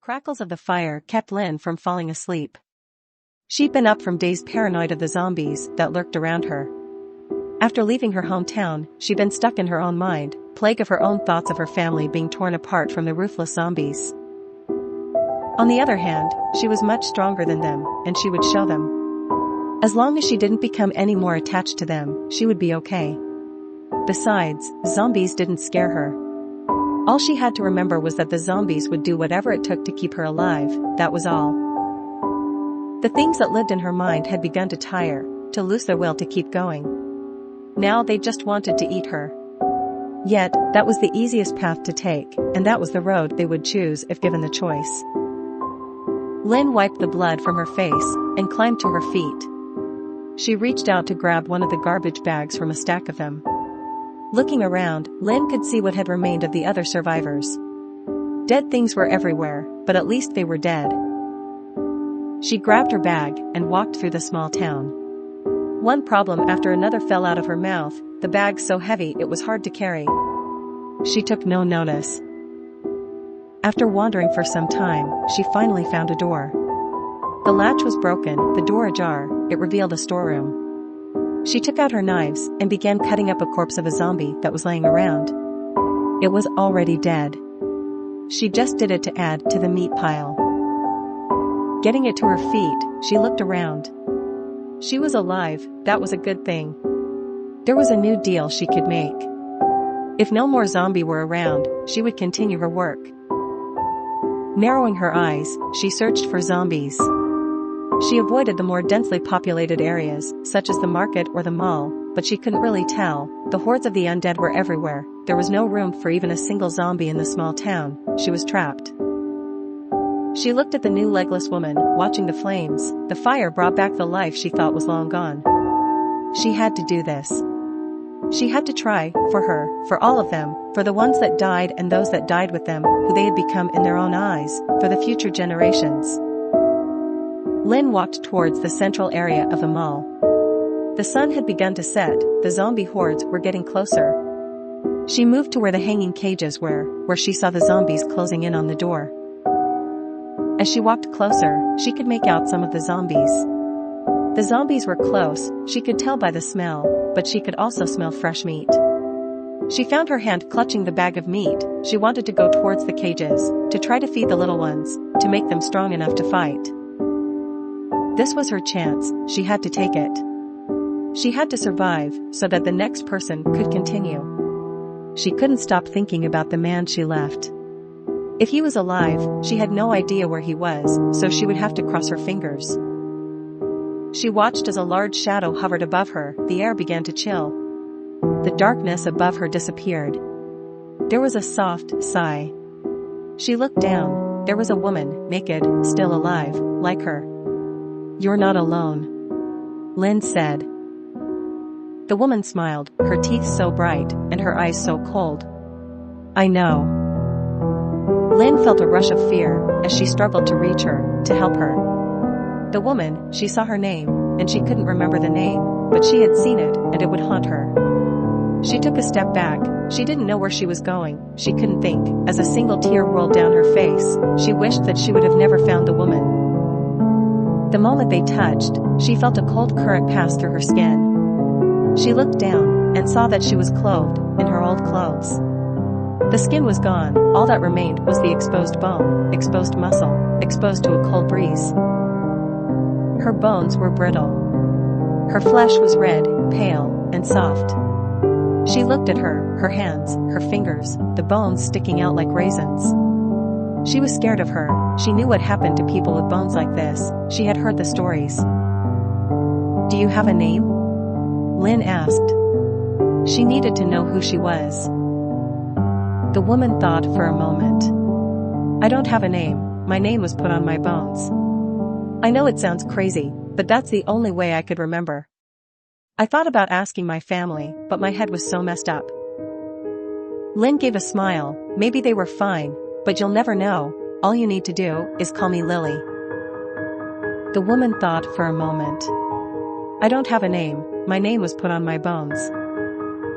crackles of the fire kept Lynn from falling asleep. She'd been up from days paranoid of the zombies that lurked around her. After leaving her hometown, she'd been stuck in her own mind, plagued of her own thoughts of her family being torn apart from the ruthless zombies. On the other hand, she was much stronger than them, and she would show them. As long as she didn't become any more attached to them, she would be okay. Besides, zombies didn't scare her. All she had to remember was that the zombies would do whatever it took to keep her alive, that was all. The things that lived in her mind had begun to tire, to lose their will to keep going. Now they just wanted to eat her. Yet, that was the easiest path to take, and that was the road they would choose if given the choice. Lynn wiped the blood from her face and climbed to her feet. She reached out to grab one of the garbage bags from a stack of them. Looking around, Lynn could see what had remained of the other survivors. Dead things were everywhere, but at least they were dead. She grabbed her bag and walked through the small town. One problem after another fell out of her mouth, the bag so heavy it was hard to carry. She took no notice. After wandering for some time, she finally found a door. The latch was broken, the door ajar, it revealed a storeroom. She took out her knives and began cutting up a corpse of a zombie that was laying around. It was already dead. She just did it to add to the meat pile. Getting it to her feet, she looked around. She was alive, that was a good thing. There was a new deal she could make. If no more zombies were around, she would continue her work. Narrowing her eyes, she searched for zombies. She avoided the more densely populated areas, such as the market or the mall, but she couldn't really tell. The hordes of the undead were everywhere. There was no room for even a single zombie in the small town. She was trapped. She looked at the new legless woman, watching the flames. The fire brought back the life she thought was long gone. She had to do this. She had to try, for her, for all of them, for the ones that died and those that died with them, who they had become in their own eyes, for the future generations. Lynn walked towards the central area of the mall. The sun had begun to set, the zombie hordes were getting closer. She moved to where the hanging cages were, where she saw the zombies closing in on the door. As she walked closer, she could make out some of the zombies. The zombies were close, she could tell by the smell, but she could also smell fresh meat. She found her hand clutching the bag of meat. She wanted to go towards the cages, to try to feed the little ones, to make them strong enough to fight. This was her chance, she had to take it. She had to survive, so that the next person could continue. She couldn't stop thinking about the man she left. If he was alive, she had no idea where he was, so she would have to cross her fingers. She watched as a large shadow hovered above her, the air began to chill. The darkness above her disappeared. There was a soft sigh. She looked down, there was a woman, naked, still alive, like her. "You're not alone," Lynn said. The woman smiled, her teeth so bright, and her eyes so cold. "I know." Lynn felt a rush of fear, as she struggled to reach her, to help her. The woman, she saw her name, and she couldn't remember the name, but she had seen it, and it would haunt her. She took a step back, she didn't know where she was going, she couldn't think, as a single tear rolled down her face, she wished that she would have never found the woman. The moment they touched, she felt a cold current pass through her skin. She looked down, and saw that she was clothed, in her old clothes. The skin was gone, all that remained was the exposed bone, exposed muscle, exposed to a cold breeze. Her bones were brittle. Her flesh was red, pale, and soft. She looked at her hands, her fingers, the bones sticking out like raisins. She was scared of her, she knew what happened to people with bones like this, she had heard the stories. "Do you have a name?" Lynn asked. She needed to know who she was. The woman thought for a moment. "I don't have a name, my name was put on my bones. I know it sounds crazy, but that's the only way I could remember. I thought about asking my family, but my head was so messed up." Lynn gave a smile, "Maybe they were fine, but you'll never know, all you need to do is call me Lily." The woman thought for a moment. "I don't have a name, my name was put on my bones.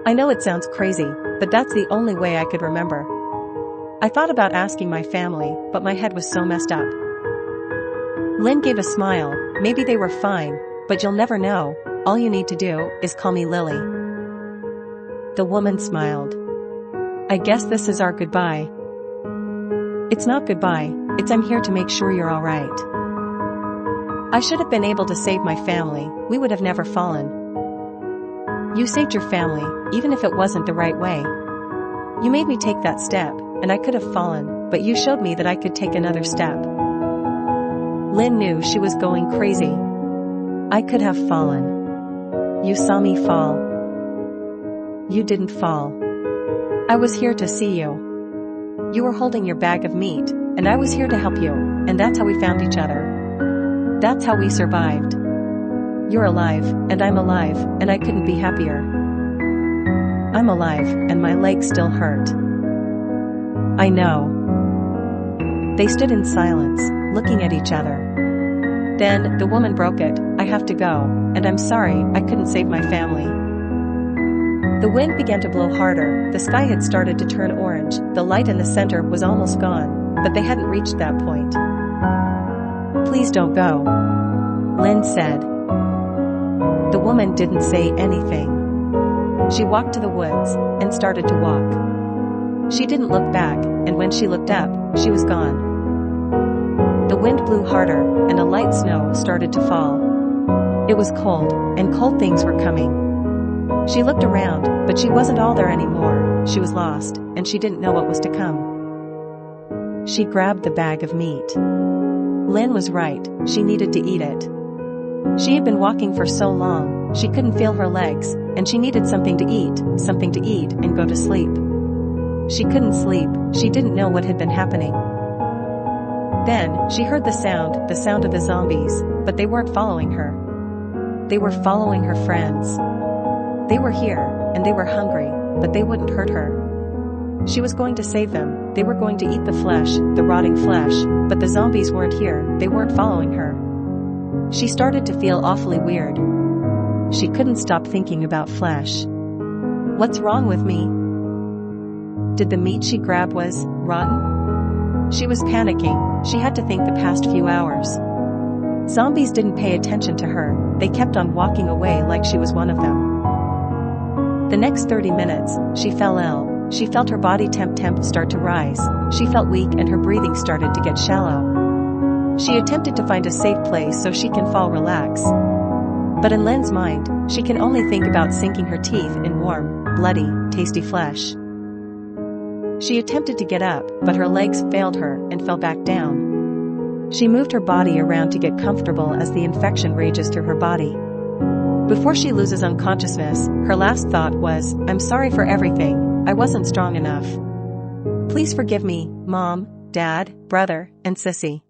I know it sounds crazy, but that's the only way I could remember." I thought about asking my family, but my head was so messed up. Lynn gave a smile. Maybe they were fine, but you'll never know. All you need to do is call me Lily. The woman smiled. I guess this is our goodbye. It's not goodbye, it's I'm here to make sure you're alright. I should have been able to save my family, we would have never fallen. You saved your family, even if it wasn't the right way. You made me take that step, and I could have fallen, but you showed me that I could take another step. Lynn knew she was going crazy. I could have fallen. You saw me fall. You didn't fall. I was here to see you. You were holding your bag of meat, and I was here to help you, and that's how we found each other. That's how we survived. You're alive, and I'm alive, and I couldn't be happier. I'm alive, and my legs still hurt. I know. They stood in silence, looking at each other. Then, the woman broke it. I have to go, and I'm sorry, I couldn't save my family. The wind began to blow harder, the sky had started to turn orange, the light in the center was almost gone, but they hadn't reached that point. Please don't go, Lynn said. The woman didn't say anything. She walked to the woods and started to walk. She didn't look back, and when she looked up, she was gone. The wind blew harder, and a light snow started to fall. It was cold, and cold things were coming. She looked around, but she wasn't all there anymore. She was lost, and she didn't know what was to come. She grabbed the bag of meat. Lynn was right, she needed to eat it. She had been walking for so long, she couldn't feel her legs, and she needed something to eat and go to sleep. She couldn't sleep, she didn't know what had been happening. Then, she heard the sound of the zombies, but they weren't following her. They were following her friends. They were here, and they were hungry, but they wouldn't hurt her. She was going to save them, they were going to eat the flesh, the rotting flesh, but the zombies weren't here, they weren't following her. She started to feel awfully weird. She couldn't stop thinking about flesh. What's wrong with me? Did the meat she grabbed was rotten? She was panicking, she had to think the past few hours. Zombies didn't pay attention to her, they kept on walking away like she was one of them. The next 30 minutes, she fell ill. She felt her body temp start to rise. She felt weak and her breathing started to get shallow. She attempted to find a safe place so she can fall relax. But in Lynn's mind, she can only think about sinking her teeth in warm, bloody, tasty flesh. She attempted to get up, but her legs failed her and fell back down. She moved her body around to get comfortable as the infection rages through her body. Before she loses unconsciousness, her last thought was, I'm sorry for everything, I wasn't strong enough. Please forgive me, Mom, Dad, brother, and Sissy.